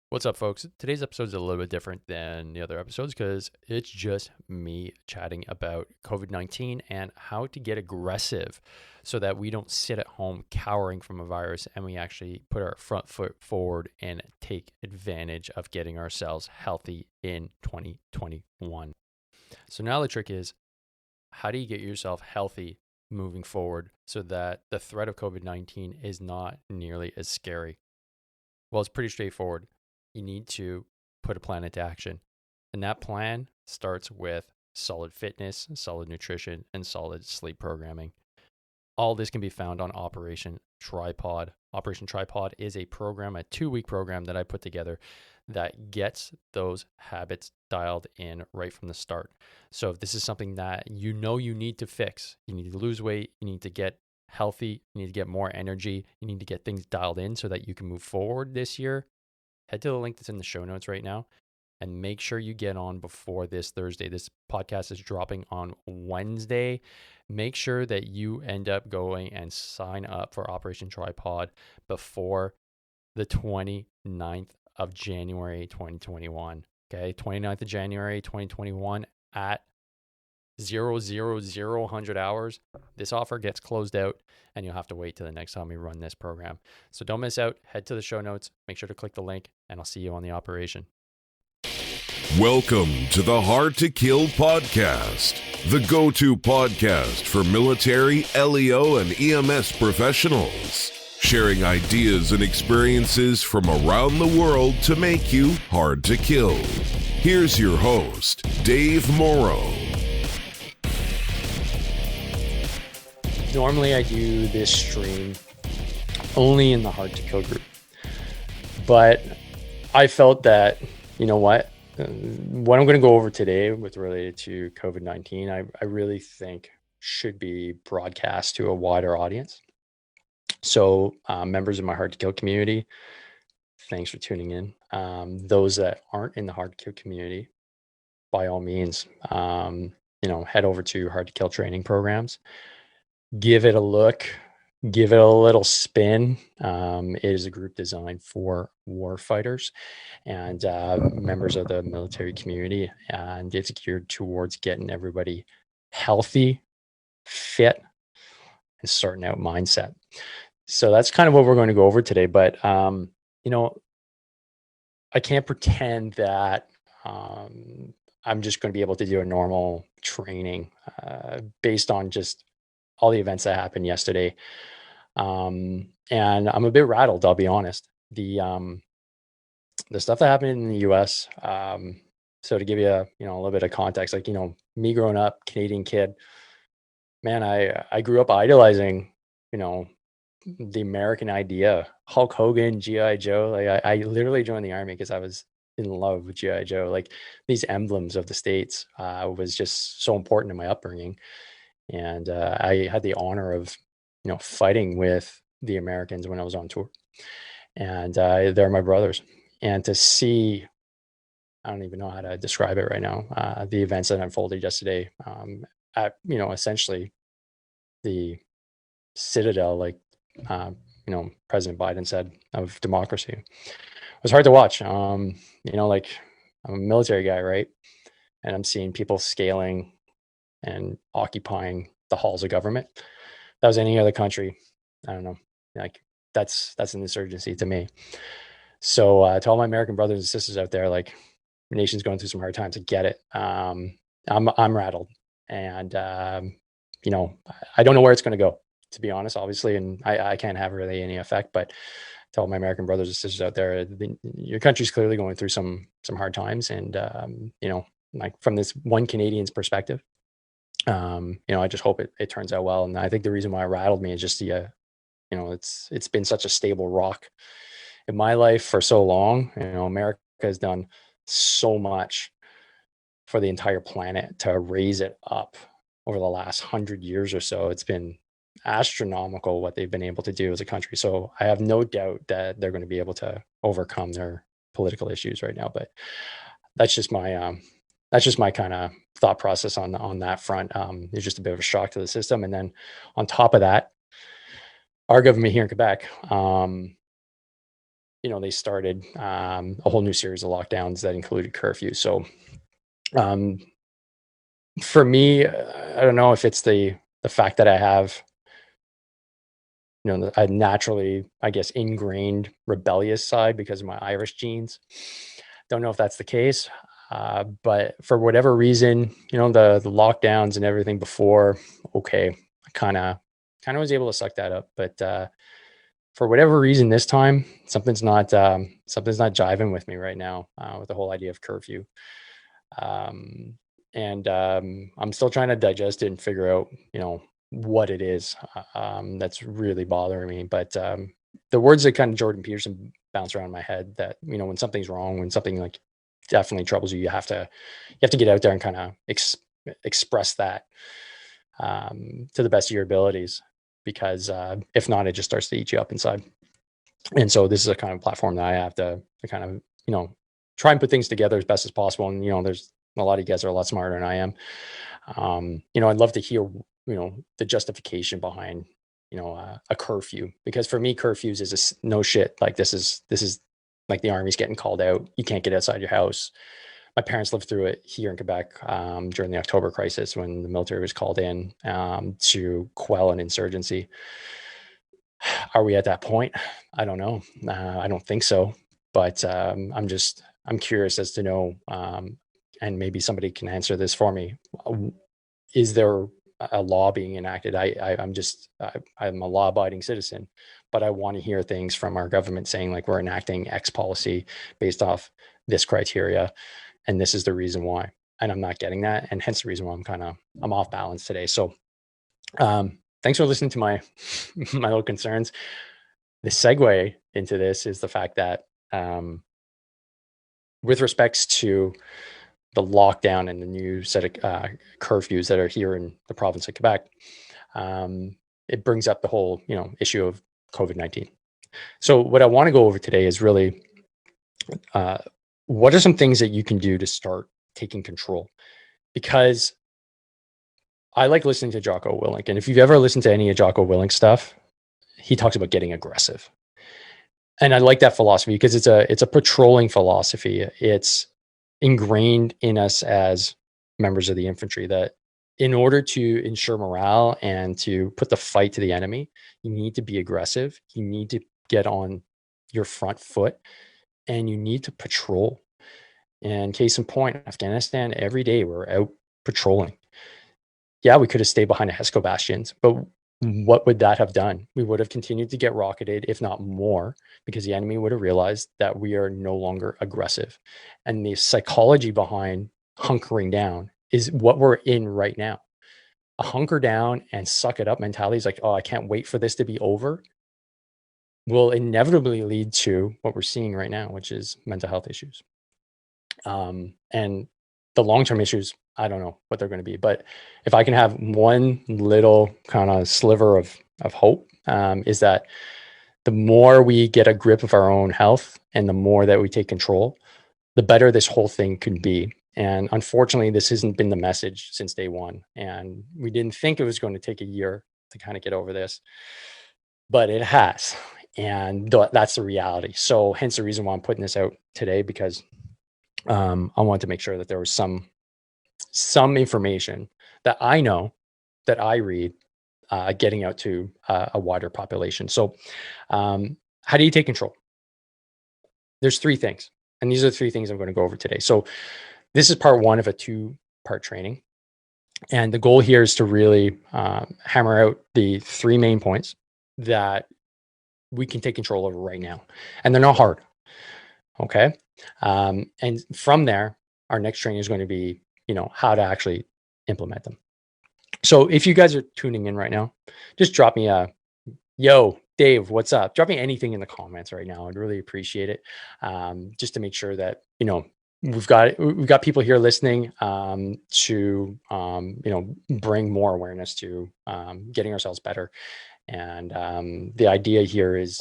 What's up, folks? Today's episode is a little bit different than the other episodes because it's just me chatting about COVID-19 and how to get aggressive so that we don't sit at home cowering from a virus and we actually put our front foot forward and take advantage of getting ourselves healthy in 2021. So now the trick is, how do you get yourself healthy moving forward so that the threat of COVID-19 is not nearly as scary? Well, it's pretty straightforward. You need to put a plan into action. And that plan starts with solid fitness, solid nutrition, and solid sleep programming. All this can be found on Operation Tripod. Operation Tripod is a program, a 2-week program that I put together that gets those habits dialed in right from the start. So if this is something that you know you need to fix, you need to lose weight, you need to get healthy, you need to get more energy, you need to get things dialed in so that you can move forward this year, head to the link that's in the show notes right now and make sure you get on before this Thursday. This podcast is dropping on Wednesday. Make sure that you end up going and sign up for Operation Tripod before the 29th of January 2021. Okay, 29th of January 2021 at 100 hours. This offer gets closed out and you'll have to wait till the next time we run this program. So don't miss out. Head to the show notes. Make sure to click the link and I'll see you on the operation. Welcome to the Hard to Kill podcast, the go-to podcast for military, LEO, and EMS professionals, sharing ideas and experiences from around the world to make you hard to kill. Here's your host, Dave Morrow. Normally I do this stream only in the Hard to Kill group, but I felt that, you know what I'm going to go over today with related to COVID-19, I really think should be broadcast to a wider audience. So members of my Hard to Kill community, thanks for tuning in. Those that aren't in the Hard to Kill community, by all means, head over to Hard to Kill training programs. Give it a look, give it a little spin. It is a group designed for war fighters and members of the military community, and it's geared towards getting everybody healthy, fit, and starting out mindset. So that's kind of what we're going to go over today. But I can't pretend that I'm just going to be able to do a normal training based on just all the events that happened yesterday. And I'm a bit rattled, I'll be honest. The stuff that happened in the US. So to give you a little bit of context, me growing up, Canadian kid, man, I grew up idolizing, the American idea, Hulk Hogan, G.I. Joe. I literally joined the army because I was in love with G.I. Joe. Like these emblems of the States was just so important in my upbringing. And I had the honor of, fighting with the Americans when I was on tour. And they're my brothers. And to see, I don't even know how to describe it right now, the events that unfolded yesterday at, essentially the citadel, like, President Biden said, of democracy. It was hard to watch. I'm a military guy, right? And I'm seeing people scaling and occupying the halls of government. If that was any other country, I don't know, like that's an insurgency to me. So to all my American brothers and sisters out there, like, the nation's going through some hard times. I get it. I'm rattled, and I don't know where it's going to go, to be honest, obviously, and I can't have really any effect. But to all my American brothers and sisters out there, your country's clearly going through some hard times, and like from this one Canadian's perspective, I just hope it turns out well. And I think the reason why it rattled me is just it's been such a stable rock in my life for so long. America has done so much for the entire planet to raise it up over the last 100 years or so. It's been astronomical what they've been able to do as a country. So I have no doubt that they're going to be able to overcome their political issues right now. But that's just my kind of thought process on that front. It's just a bit of a shock to the system. And then on top of that, our government here in Quebec, they started a whole new series of lockdowns that included curfew. So um, for me, I don't know if it's the fact that I have a naturally, I guess, ingrained rebellious side because of my Irish genes. Don't know if that's the case, but for whatever reason, the lockdowns and everything before, okay, I kind of was able to suck that up, but for whatever reason this time, something's not jiving with me right now with the whole idea of curfew. Um, and I'm still trying to digest it and figure out, what it is that's really bothering me. But the words that kind of Jordan Peterson bounce around my head that, when something's wrong, when something like definitely troubles you, you have to get out there and kind of express that to the best of your abilities, because if not, it just starts to eat you up inside. And so this is a kind of platform that I have to kind of, try and put things together as best as possible. And, there's a lot of you guys are a lot smarter than I am. I'd love to hear, the justification behind, a curfew, because for me, curfews is no shit. Like this is like the army's getting called out. You can't get outside your house. My parents lived through it here in Quebec during the October crisis when the military was called in to quell an insurgency. Are we at that point? I don't know. I don't think so. But I'm curious as to know, and maybe somebody can answer this for me. Is there a law being enacted? I'm a law-abiding citizen, but I want to hear things from our government saying like we're enacting X policy based off this criteria, and this is the reason why. And I'm not getting that, and hence the reason why I'm off balance today. So thanks for listening to my my little concerns. The segue into this is the fact that with respects to the lockdown and the new set of curfews that are here in the province of Quebec, it brings up the whole issue of COVID-19. So what I want to go over today is really what are some things that you can do to start taking control, because I like listening to Jocko Willink, and if you've ever listened to any of Jocko Willink stuff, he talks about getting aggressive. And I like that philosophy because it's a patrolling philosophy. It's ingrained in us as members of the infantry that in order to ensure morale and to put the fight to the enemy, you need to be aggressive. You need to get on your front foot and you need to patrol. And case in point, Afghanistan, every day we're out patrolling. Yeah, we could have stayed behind a Hesco bastions, but what would that have done? We would have continued to get rocketed, if not more, because the enemy would have realized that we are no longer aggressive. And the psychology behind hunkering down is what we're in right now. A hunker down and suck it up mentality is like, oh, I can't wait for this to be over, will inevitably lead to what we're seeing right now, which is mental health issues. And the long-term issues, I don't know what they're going to be, but if I can have one little kind of sliver of hope, is that the more we get a grip of our own health and the more that we take control, the better this whole thing could be. And unfortunately, this hasn't been the message since day one. And we didn't think it was going to take a year to kind of get over this, but it has. And that's the reality. So hence the reason why I'm putting this out today, because I wanted to make sure that there was some information that I know, that I read, getting out to a wider population. So how do you take control? There's three things. And these are the three things I'm going to go over today. So this is part one of a 2-part training. And the goal here is to really hammer out the three main points that we can take control over right now. And they're not hard. Okay. And from there, our next training is going to be, how to actually implement them. So if you guys are tuning in right now, just drop me a, yo, Dave, what's up? Drop me anything in the comments right now. I'd really appreciate it. Just to make sure that, we've got people here listening to, bring more awareness to getting ourselves better. And the idea here is,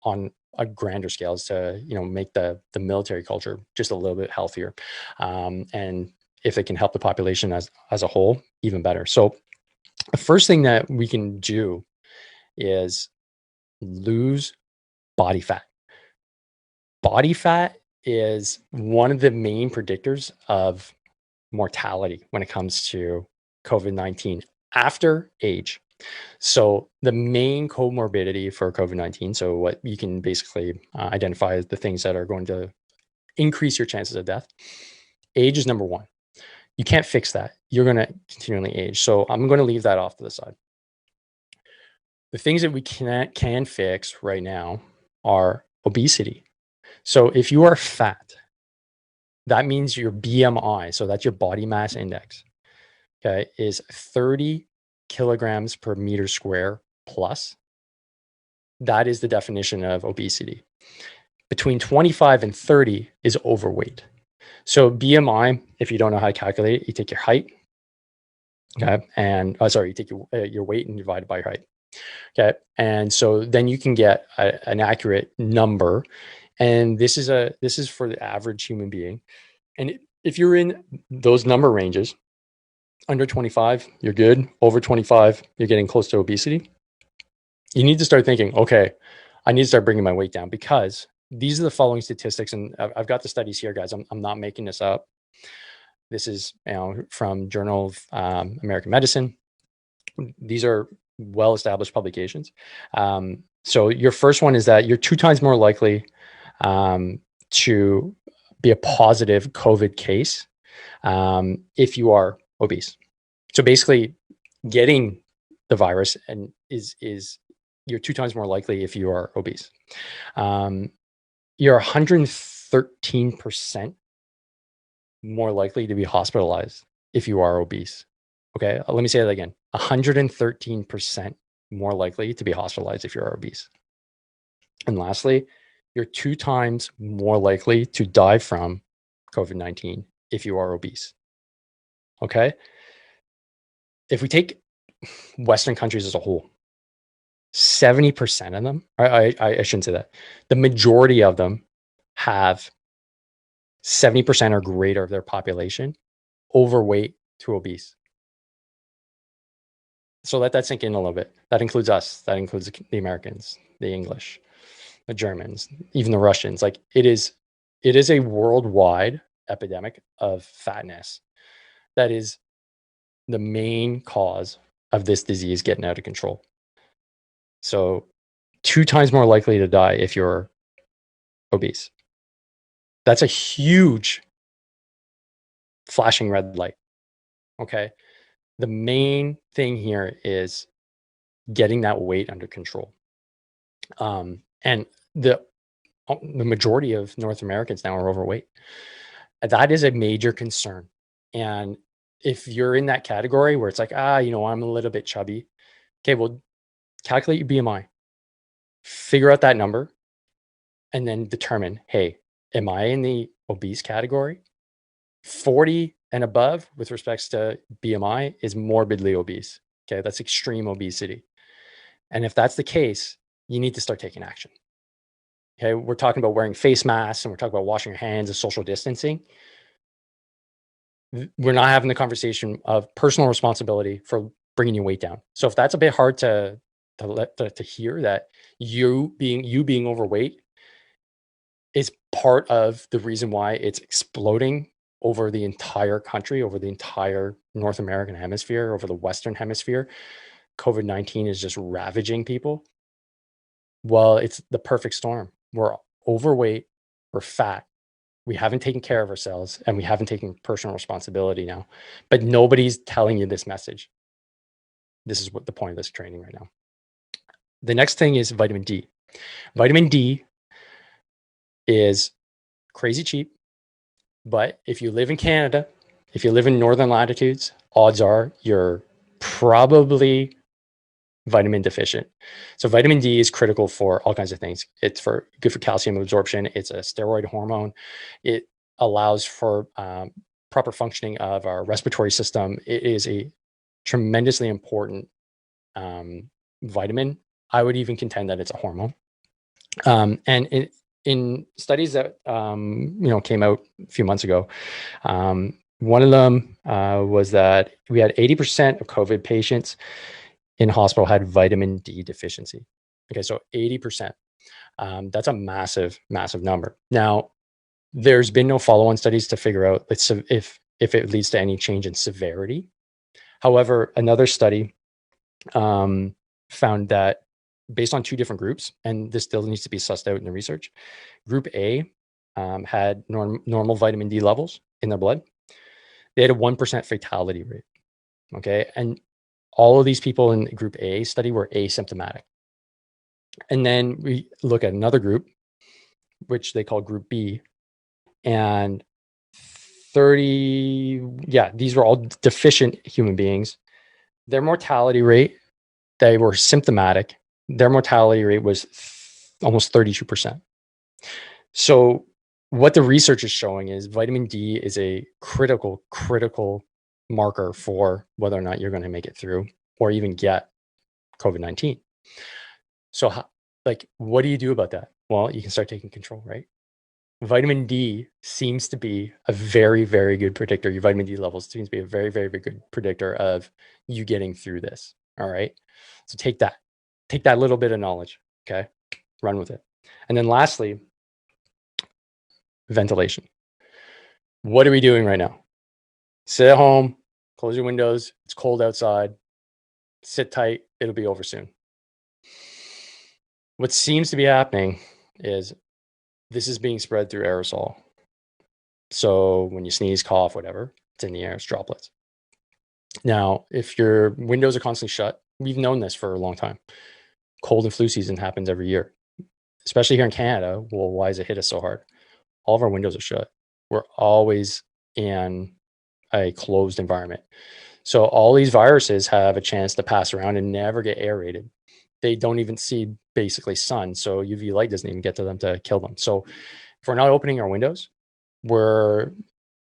on a grander scale, is to, make the military culture just a little bit healthier. And if it can help the population as a whole, even better. So the first thing that we can do is lose body fat. body fat is one of the main predictors of mortality when it comes to COVID-19 after age. So the main comorbidity for COVID-19, so what you can basically identify as the things that are going to increase your chances of death, age is number one. You can't fix that. You're going to continually age. So I'm going to leave that off to the side. The things that we can fix right now are obesity. So if you are fat, that means your BMI, so that's your body mass index, okay, is 30 kilograms per meter square plus. That is the definition of obesity. Between 25 and 30 is overweight. So BMI, if you don't know how to calculate it, you take your height, okay, and you take your weight and divide it by your height, okay, and so then you can get an accurate number, and this is for the average human being, and if you're in those number ranges, under 25, you're good. Over 25, you're getting close to obesity. You need to start thinking, okay, I need to start bringing my weight down, because these are the following statistics, and I've got the studies here, guys. I'm not making this up. This is from Journal of American Medicine. These are well-established publications. So your first one is that you're 2 times more likely to be a positive COVID case if you are obese. So basically, getting the virus and is you're 2 times more likely if you are obese. You're 113% more likely to be hospitalized if you are obese. Okay, let me say that again. 113% more likely to be hospitalized if you're obese. And lastly, you're 2 times more likely to die from COVID-19 if you are obese. Okay? If we take Western countries as a whole, 70% of them, I shouldn't say that, the majority of them have 70% or greater of their population overweight to obese. So let that sink in a little bit. That includes us. That includes the Americans, the English, the Germans, even the Russians. Like it is a worldwide epidemic of fatness that is the main cause of this disease getting out of control. So 2 times more likely to die if you're obese. That's a huge flashing red light. Okay. The main thing here is getting that weight under control. And the majority of North Americans now are overweight. That is a major concern. And if you're in that category where it's like, I'm a little bit chubby. Okay, well, calculate your BMI, figure out that number, and then determine, hey, am I in the obese category? 40 and above with respects to BMI is morbidly obese. Okay, that's extreme obesity. And if that's the case, you need to start taking action. Okay, we're talking about wearing face masks and we're talking about washing your hands and social distancing. We're not having the conversation of personal responsibility for bringing your weight down. So if that's a bit hard to hear, that you being overweight is part of the reason why it's exploding over the entire country, over the entire North American hemisphere, over the Western hemisphere, COVID-19 is just ravaging people. Well, it's the perfect storm. We're overweight, we're fat, we haven't taken care of ourselves, and we haven't taken personal responsibility now. But nobody's telling you this message. This is what the point of this training right now. The next thing is vitamin D. Vitamin D is crazy cheap, but if you live in Canada, if you live in northern latitudes, odds are you're probably vitamin deficient. So vitamin D is critical for all kinds of things. It's good for calcium absorption. It's a steroid hormone. It allows for proper functioning of our respiratory system. It is a tremendously important vitamin. I would even contend that it's a hormone. And in studies that came out a few months ago, one of them was that we had 80% of COVID patients in hospital had vitamin D deficiency. Okay, so 80%. That's a massive, massive number. Now, there's been no follow-on studies to figure out if it leads to any change in severity. However, another study found that based on two different groups, and this still needs to be sussed out in the research, Group A had normal vitamin D levels in their blood. They had a 1% fatality rate. Okay. And all of these people in Group A study were asymptomatic. And then we look at another group, which they call Group B, and 30, these were all deficient human beings. Their mortality rate, they were symptomatic. Their mortality rate was almost 32%. So what the research is showing is vitamin D is a critical marker for whether or not you're going to make it through or even get COVID-19. So what do you do about that? Well, you can start taking control, right? Vitamin D seems to be a very, very good predictor. Your vitamin D levels seems to be a very, very good predictor of you getting through this. All right. So take that little bit of knowledge. Okay. Run with it. And then lastly, ventilation. What are we doing right now? Sit at home, close your windows. It's cold outside. Sit tight. It'll be over soon. What seems to be happening is this is being spread through aerosol. So when you sneeze, cough, whatever, it's in the air, it's droplets. Now, if your windows are constantly shut, we've known this for a long time. Cold and flu season happens every year, especially here in Canada. Well, why does it hit us so hard? All of our windows are shut. We're always in a closed environment. So all these viruses have a chance to pass around and never get aerated. They don't even see basically sun. So UV light doesn't even get to them to kill them. So if we're not opening our windows, we're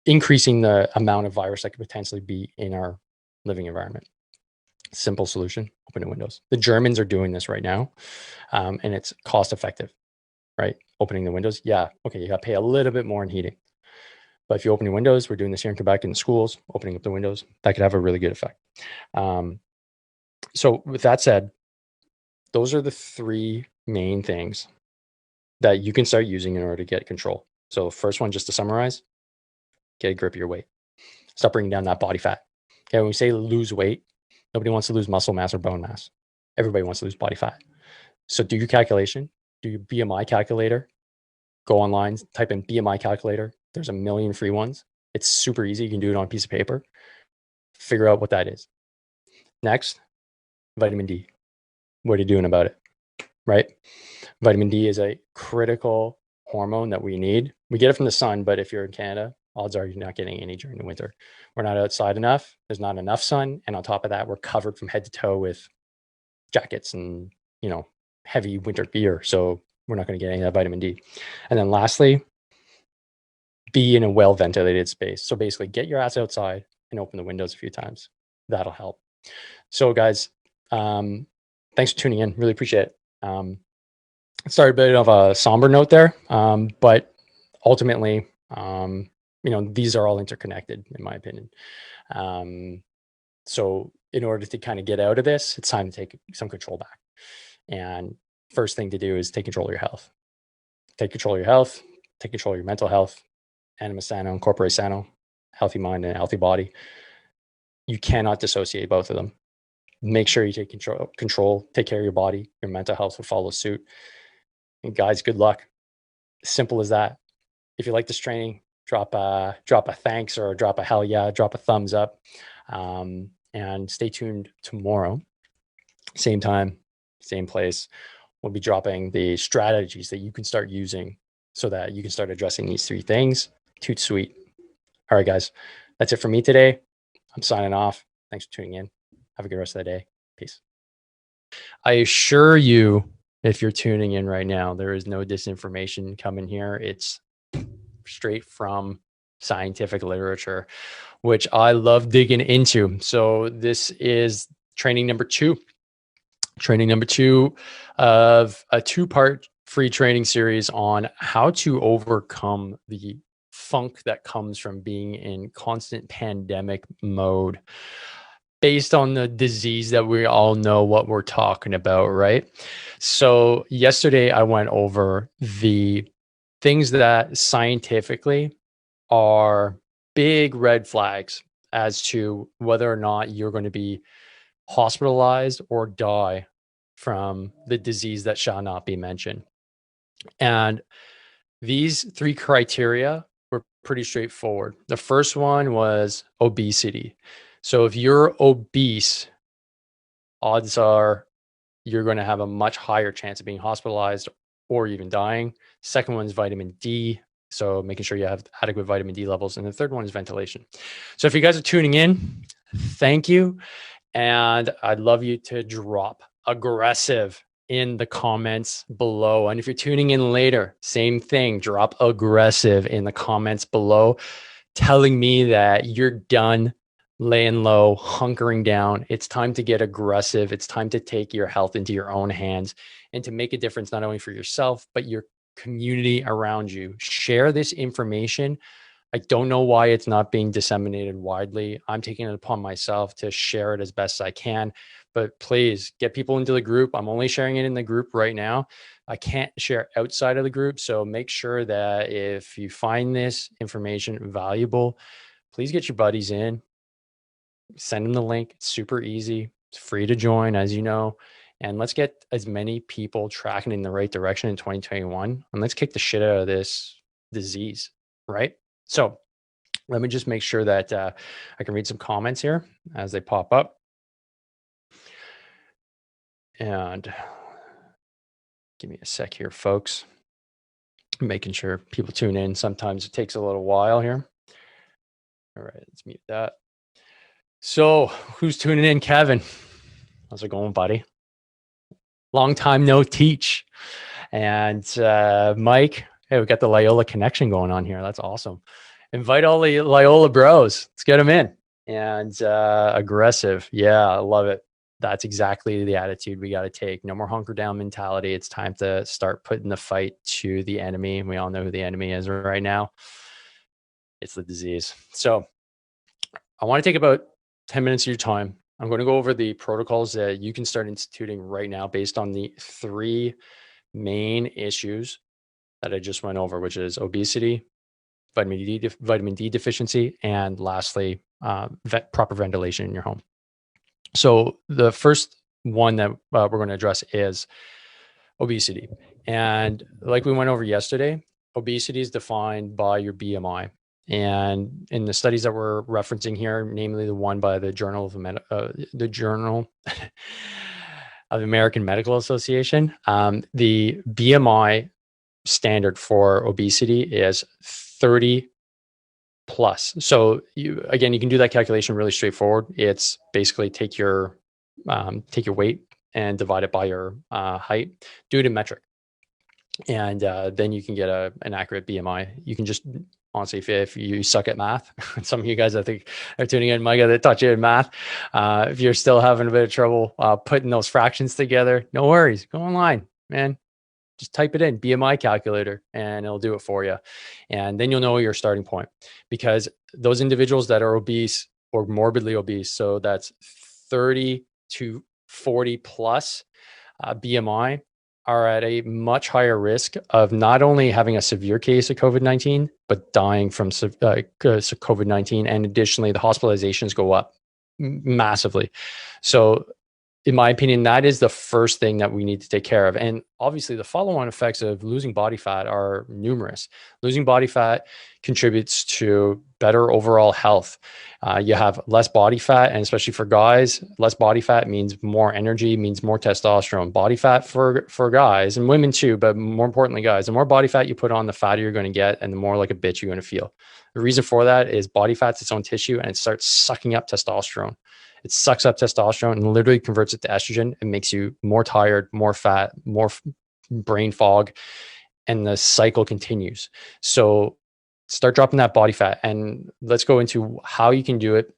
increasing the amount of virus that could potentially be in our living environment. Simple solution, open the windows. The Germans are doing this right now, and it's cost effective, right? Opening the windows. Yeah, okay, you got to pay a little bit more in heating. But if you open your windows, we're doing this here in Quebec in the schools, opening up the windows, that could have a really good effect. So with that said, those are the three main things that you can start using in order to get control. So first one, just to summarize, get a grip of your weight. Stop bringing down that body fat. Okay, when we say lose weight, nobody wants to lose muscle mass or bone mass. Everybody wants to lose body fat. So do your calculation, do your BMI calculator, go online, type in BMI calculator. There's a million free ones. It's super easy. You can do it on a piece of paper. Figure out what that is. Next, vitamin D. What are you doing about it? Right? Vitamin D is a critical hormone that we need. We get it from the sun, but if you're in Canada, odds are you're not getting any during the winter. We're not outside enough. There's not enough sun. And on top of that, we're covered from head to toe with jackets and, heavy winter gear. So we're not going to get any of that vitamin D. And then lastly, be in a well-ventilated space. So basically get your ass outside and open the windows a few times. That'll help. So guys, thanks for tuning in. Really appreciate it. Started a bit of a somber note there, but ultimately, these are all interconnected in my opinion. So in order to kind of get out of this, it's time to take some control back. And first thing to do is take control of your health. Take control of your health, take control of your mental health, anima sano and corpore sano, healthy mind and healthy body. You cannot dissociate both of them. Make sure you take control, take care of your body. Your mental health will follow suit. And guys, good luck. Simple as that. If you like this training, drop a thanks or drop a hell yeah, drop a thumbs up. And stay tuned tomorrow. Same time, same place. We'll be dropping the strategies that you can start using so that you can start addressing these three things. Toot sweet. All right, guys. That's it for me today. I'm signing off. Thanks for tuning in. Have a good rest of the day. Peace. I assure you, if you're tuning in right now, there is no disinformation coming here. It's straight from scientific literature, which I love digging into. So this is training number two of a two-part free training series on how to overcome the funk that comes from being in constant pandemic mode. based on the disease that we all know what we're talking about, right? So yesterday I went over the things that scientifically are big red flags as to whether or not you're going to be hospitalized or die from the disease that shall not be mentioned. And these three criteria were pretty straightforward. The first one was obesity. So if you're obese, odds are you're going to have a much higher chance of being hospitalized or even dying. Second one is vitamin D. So making sure you have adequate vitamin D levels. And the third one is ventilation. So if you guys are tuning in, thank you. And I'd love you to drop aggressive in the comments below. And if you're tuning in later, same thing, drop aggressive in the comments below, telling me that you're done laying low, hunkering down. It's time to get aggressive. It's time to take your health into your own hands and to make a difference, not only for yourself, but your community around you. Share this information. I don't know why it's not being disseminated widely. I'm taking it upon myself to share it as best I can, but please get people into the group. I'm only sharing it in the group right now. I can't share outside of the group. So make sure that if you find this information valuable, please get your buddies in, send them the link. It's super easy. It's free to join, as you know. And let's get as many people tracking in the right direction in 2021. And let's kick the shit out of this disease, right? So let me just make sure that I can read some comments here as they pop up. And give me a sec here, folks. Making sure people tune in. Sometimes it takes a little while here. All right, let's mute that. So who's tuning in? Kevin. How's it going, buddy? Long time no teach. And Mike, hey, we got the Loyola connection going on here. That's awesome. Invite all the Loyola bros. Let's get them in. And aggressive. Yeah, I love it. That's exactly the attitude we got to take. No more hunker down mentality. It's time to start putting the fight to the enemy. And we all know who the enemy is right now. It's the disease. So I want to take about 10 minutes of your time. I'm going to go over the protocols that you can start instituting right now based on the three main issues that I just went over, which is obesity, vitamin D deficiency, and lastly, proper ventilation in your home. So the first one that we're going to address is obesity. And like we went over yesterday, obesity is defined by your BMI. And in the studies that we're referencing here, namely the one by the Journal of American Medical Association, the BMI standard for obesity is 30 plus. So you can do that calculation really straightforward. It's basically take your weight and divide it by your height, do it in metric. And then you can get an accurate BMI. You can just, honestly, if you suck at math, some of you guys I think are tuning in, Micah, that taught you in math. If you're still having a bit of trouble putting those fractions together, no worries. Go online, man. Just type it in, BMI calculator, and it'll do it for you. And then you'll know your starting point, because those individuals that are obese or morbidly obese, so that's 30 to 40 plus BMI, are at a much higher risk of not only having a severe case of COVID-19, but dying from COVID-19. And additionally, the hospitalizations go up massively. So in my opinion, that is the first thing that we need to take care of. And obviously, the follow-on effects of losing body fat are numerous. Losing body fat contributes to better overall health. You have less body fat, and especially for guys, less body fat means more energy, means more testosterone. Body fat for guys and women too, but more importantly, guys, the more body fat you put on, the fatter you're going to get, and the more like a bitch you're going to feel. The reason for that is body fat's its own tissue, and it starts sucking up testosterone. It sucks up testosterone and literally converts it to estrogen and makes you more tired, more fat, more brain fog, and the cycle continues. So start dropping that body fat, and let's go into how you can do it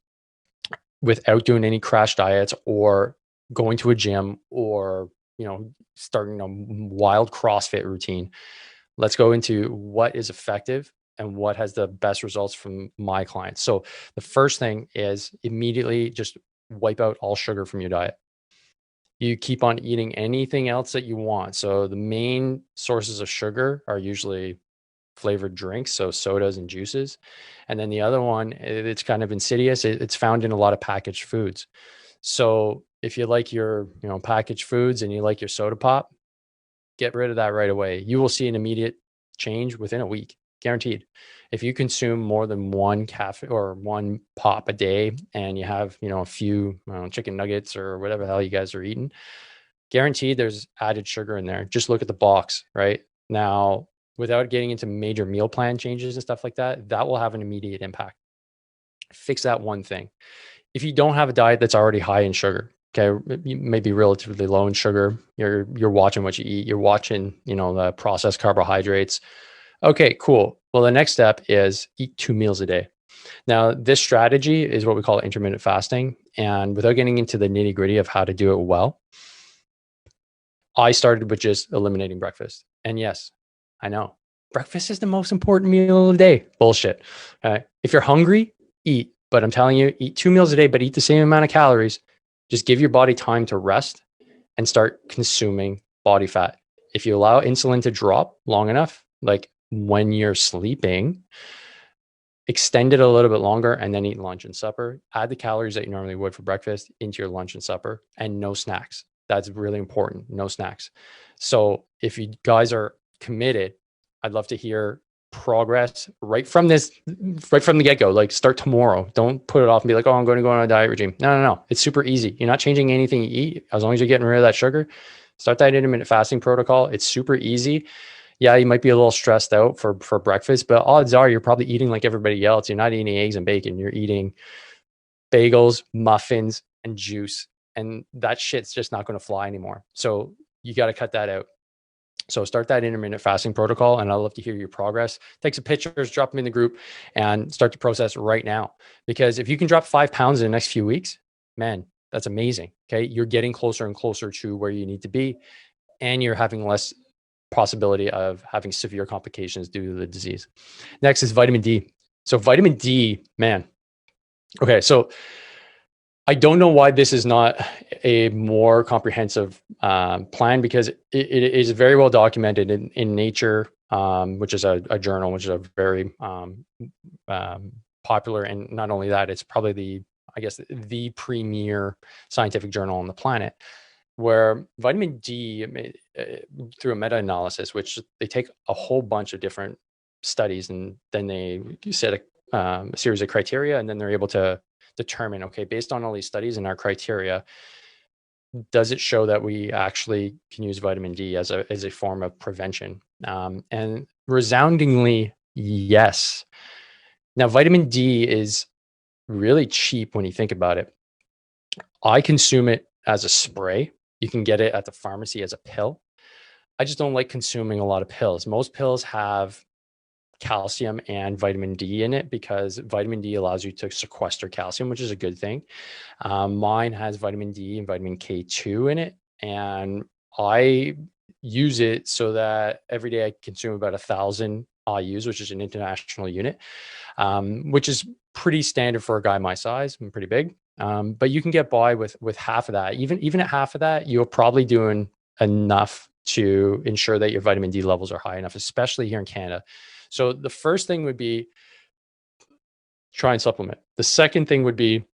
without doing any crash diets or going to a gym or, starting a wild CrossFit routine. Let's go into what is effective and what has the best results from my clients. So the first thing is immediately just wipe out all sugar from your diet. You keep on eating anything else that you want. So the main sources of sugar are usually flavored drinks, so sodas and juices. And then the other one, it's kind of insidious. It's found in a lot of packaged foods. So if you like your, packaged foods and you like your soda pop, get rid of that right away. You will see an immediate change within a week, guaranteed. If you consume more than one cafe or one pop a day and you have, a few chicken nuggets or whatever the hell you guys are eating, guaranteed there's added sugar in there. Just look at the box, right? Now, without getting into major meal plan changes and stuff like that, that will have an immediate impact. Fix that one thing. If you don't have a diet that's already high in sugar, okay, you may be relatively low in sugar. You're watching what you eat. You're watching, the processed carbohydrates. Okay, cool. Well, the next step is eat 2 meals a day. Now, this strategy is what we call intermittent fasting. And without getting into the nitty gritty of how to do it well, I started with just eliminating breakfast. And yes, I know breakfast is the most important meal of the day. Bullshit. If you're hungry, eat. But I'm telling you, eat 2 meals a day, but eat the same amount of calories. Just give your body time to rest and start consuming body fat. If you allow insulin to drop long enough, like when you're sleeping, extend it a little bit longer and then eat lunch and supper. Add the calories that you normally would for breakfast into your lunch and supper, and no snacks. That's really important. No snacks. So if you guys are committed, I'd love to hear progress right from the get-go. Like, start tomorrow. Don't put it off and be like, oh, I'm going to go on a diet regime. No. It's super easy. You're not changing anything you eat. As long as you're getting rid of that sugar, start that intermittent fasting protocol. It's super easy. Yeah, you might be a little stressed out for breakfast, but odds are you're probably eating like everybody else. You're not eating eggs and bacon. You're eating bagels, muffins, and juice. And that shit's just not going to fly anymore. So you got to cut that out. So start that intermittent fasting protocol, and I'd love to hear your progress. Take some pictures, drop them in the group, and start the process right now. Because if you can drop 5 pounds in the next few weeks, man, that's amazing. Okay. You're getting closer and closer to where you need to be, and you're having less possibility of having severe complications due to the disease. Next is vitamin D. So vitamin D, man. Okay. So I don't know why this is not a more comprehensive plan, because it is very well documented in Nature, which is a journal, which is a very popular. And not only that, it's probably the premier scientific journal on the planet, where vitamin D, through a meta-analysis, which they take a whole bunch of different studies and then they set a series of criteria, and then they're able to determine, okay, based on all these studies and our criteria, does it show that we actually can use vitamin D as a form of prevention? And resoundingly, yes. Now, vitamin D is really cheap when you think about it. I consume it as a spray. You can get it at the pharmacy as a pill. I just don't like consuming a lot of pills. Most pills have calcium and vitamin D in it, because vitamin D allows you to sequester calcium, which is a good thing. Mine has vitamin D and vitamin K2 in it, and I use it so that every day I consume about 1,000 IUs, which is an international unit, which is pretty standard for a guy my size. I'm pretty big, but you can get by with half of that. Even at half of that, you're probably doing enough to ensure that your vitamin D levels are high enough, especially here in Canada. So the first thing would be try and supplement. The second thing would be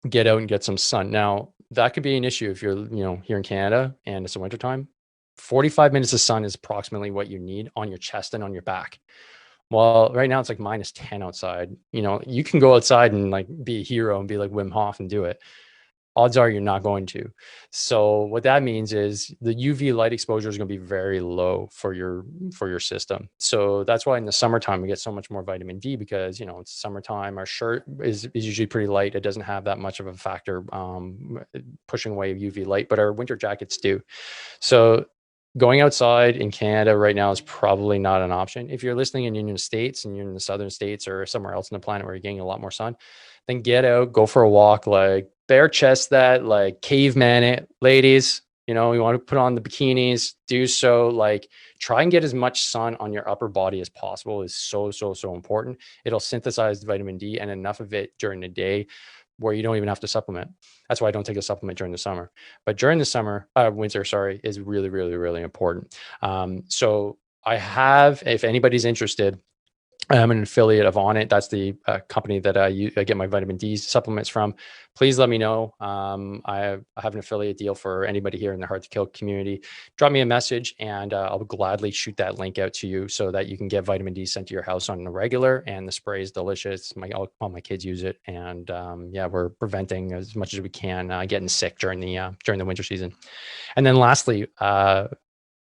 get out and get some sun. Now, that could be an issue if you're, here in Canada and it's the wintertime. 45 minutes of sun is approximately what you need on your chest and on your back. Well, right now it's like -10 outside. You can go outside and like be a hero and be like Wim Hof and do it. Odds are you're not going to. So what that means is the UV light exposure is going to be very low for your system. So that's why in the summertime we get so much more vitamin D, because it's summertime. Our shirt is usually pretty light. It doesn't have that much of a factor pushing away UV light, but our winter jackets do. So going outside in Canada right now is probably not an option. If you're listening and you're in the States and you're in the southern states or somewhere else on the planet where you're getting a lot more sun, then get out, go for a walk, like bare chest that, like caveman it. Ladies, you want to put on the bikinis, do so. Like, try and get as much sun on your upper body as possible is so important. It'll synthesize vitamin D and enough of it during the day where you don't even have to supplement. That's why I don't take a supplement during the summer. But during the winter, sorry, is really, really, really important. So I have, if anybody's interested, I'm an affiliate of On It. That's the company that I get my vitamin D supplements from. Please let me know. I have an affiliate deal for anybody here in the Hard to Kill community. Drop me a message and I'll gladly shoot that link out to you so that you can get vitamin D sent to your house on the regular. And the spray is delicious. All my kids use it. And yeah, we're preventing as much as we can getting sick during the winter season. And then lastly,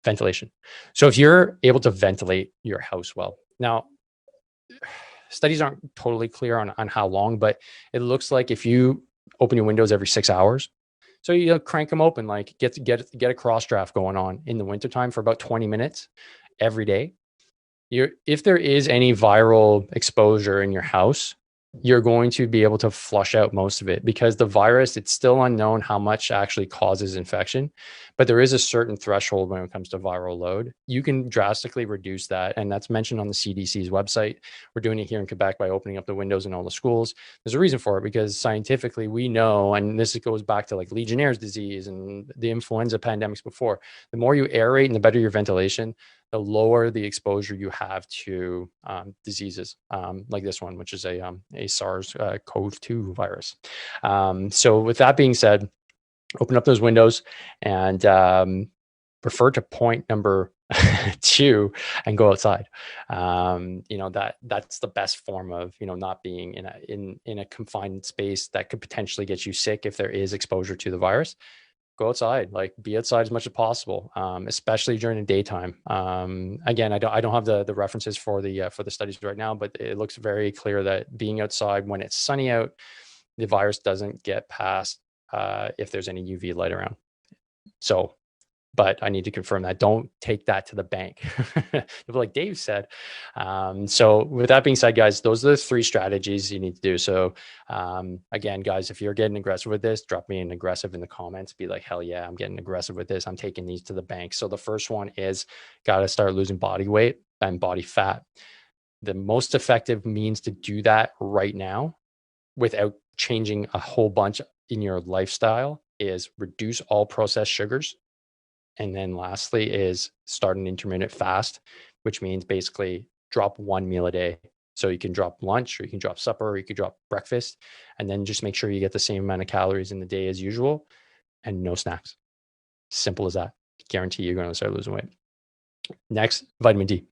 ventilation. So if you're able to ventilate your house well. Now, studies aren't totally clear on how long, but it looks like if you open your windows every 6 hours, so you crank them open, like get a cross draft going on in the wintertime for about 20 minutes every day. If there is any viral exposure in your house, you're going to be able to flush out most of it, because the virus, it's still unknown how much actually causes infection, but there is a certain threshold when it comes to viral load. You can drastically reduce that. And that's mentioned on the CDC's website. We're doing it here in Quebec by opening up the windows in all the schools. There's a reason for it, because scientifically we know, and this goes back to like Legionnaire's disease and the influenza pandemics before, the more you aerate and the better your ventilation, the lower the exposure you have to diseases like this one, which is a SARS-CoV-2 virus. So with that being said, open up those windows and refer to point number 2 and go outside. That's the best form of not being in a confined space that could potentially get you sick if there is exposure to the virus. Go outside, like be outside as much as possible, especially during the daytime. Again, I don't have the references for the studies right now, but it looks very clear that being outside when it's sunny out, the virus doesn't get past if there's any UV light around. So, but I need to confirm that. Don't take that to the bank, like Dave said. So with that being said, guys, those are the 3 strategies you need to do. So again, guys, if you're getting aggressive with this, drop me an aggressive in the comments. Be like, hell yeah, I'm getting aggressive with this. I'm taking these to the bank. So the first one is got to start losing body weight and body fat. The most effective means to do that right now without changing a whole bunch in your lifestyle is reduce all processed sugars. And then lastly is start an intermittent fast, which means basically drop 1 meal a day. So you can drop lunch, or you can drop supper, or you could drop breakfast, and then just make sure you get the same amount of calories in the day as usual and no snacks. Simple as that. Guarantee you're going to start losing weight. Next, vitamin D.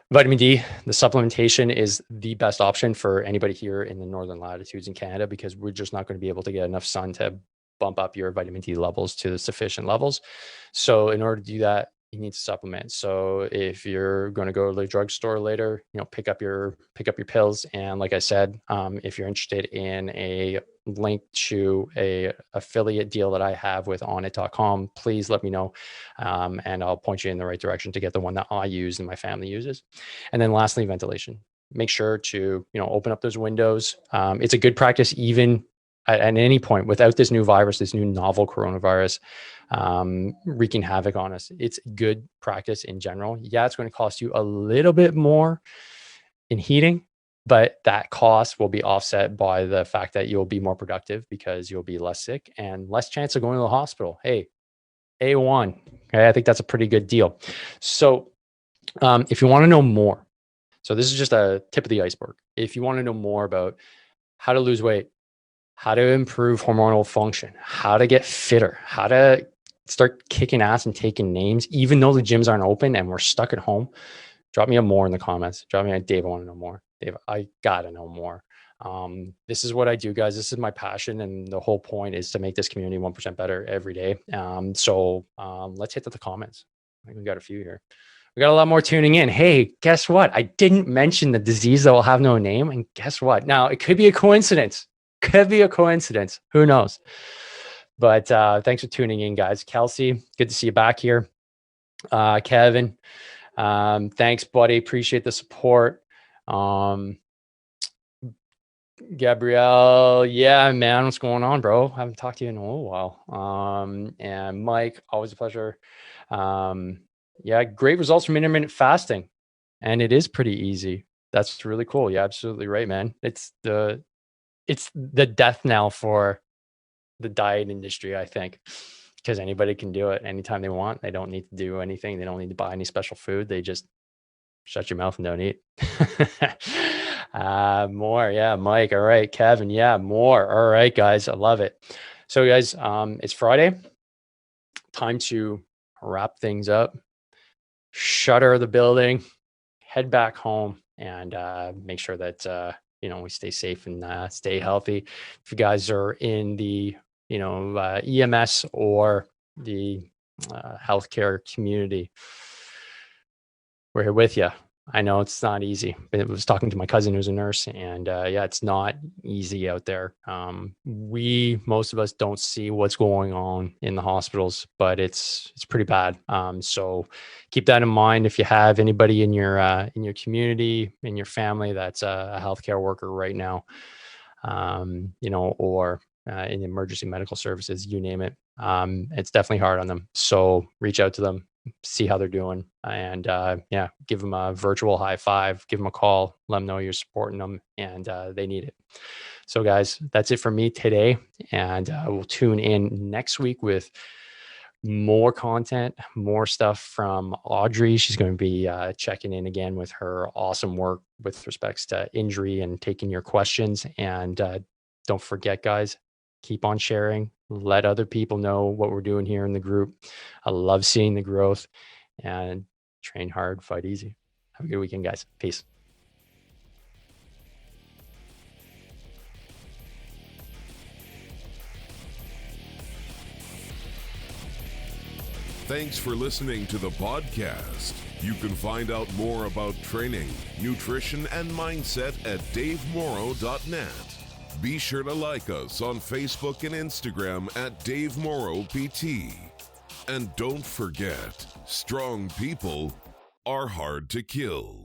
Vitamin D, the supplementation is the best option for anybody here in the northern latitudes in Canada, because we're just not going to be able to get enough sun to bump up your vitamin D levels to the sufficient levels. So in order to do that, you need to supplement. So if you're going to go to the drugstore later, pick up your pills. And like I said, if you're interested in a link to a affiliate deal that I have with onit.com, please let me know. And I'll point you in the right direction to get the one that I use and my family uses. And then lastly, ventilation. Make sure to, open up those windows. It's a good practice even at any point without this new virus, this new novel coronavirus wreaking havoc on us. It's good practice in general. Yeah, it's going to cost you a little bit more in heating, but that cost will be offset by the fact that you'll be more productive because you'll be less sick and less chance of going to the hospital. Hey, A1. Okay, I think that's a pretty good deal. So if you want to know more, so this is just a tip of the iceberg. If you want to know more about how to lose weight, how to improve hormonal function, how to get fitter, how to start kicking ass and taking names, even though the gyms aren't open and we're stuck at home, drop me a more in the comments. Drop me a Dave, I want to know more. Dave, I gotta know more. This is what I do, guys. This is my passion. And the whole point is to make this community 1% better every day. So let's hit the comments. I think we got a few here. We got a lot more tuning in. Hey, guess what? I didn't mention the disease that will have no name. And guess what? Now, it could be a coincidence. Could be a coincidence. Who knows? But thanks for tuning in, guys. Kelsey, good to see you back here. Kevin, thanks, buddy. Appreciate the support. Gabrielle, yeah, man, what's going on, bro? I haven't talked to you in a little while. And Mike, always a pleasure. Yeah, great results from intermittent fasting. And it is pretty easy. That's really cool. Yeah, absolutely right, man. It's it's the death knell for the diet industry, I think, because anybody can do it anytime they want. They don't need to do anything. They don't need to buy any special food. They just shut your mouth and don't eat. More. Yeah. Mike. All right. Kevin. Yeah. More. All right, guys. I love it. So guys, it's Friday. Time to wrap things up, shutter the building, head back home, and make sure that we stay safe and stay healthy. If you guys are in the EMS or the healthcare community, we're here with you. I know it's not easy, but I was talking to my cousin who's a nurse, and yeah, it's not easy out there. Most of us don't see what's going on in the hospitals, but it's pretty bad. So keep that in mind. If you have anybody in your community, in your family that's a healthcare worker right now, or in emergency medical services, you name it, it's definitely hard on them. So reach out to them, see how they're doing, and give them a virtual high five, give them a call, let them know you're supporting them, and they need it. So guys, that's it for me today, and we'll tune in next week with more content, more stuff from Audrey. She's going to be checking in again with her awesome work with respects to injury and taking your questions. And don't forget, guys, keep on sharing. Let other people know what we're doing here in the group. I love seeing the growth, and train hard, fight easy. Have a good weekend, guys. Peace. Thanks for listening to the podcast. You can find out more about training, nutrition, and mindset at davemorrow.net. Be sure to like us on Facebook and Instagram at Dave Morrow PT. And don't forget, strong people are hard to kill.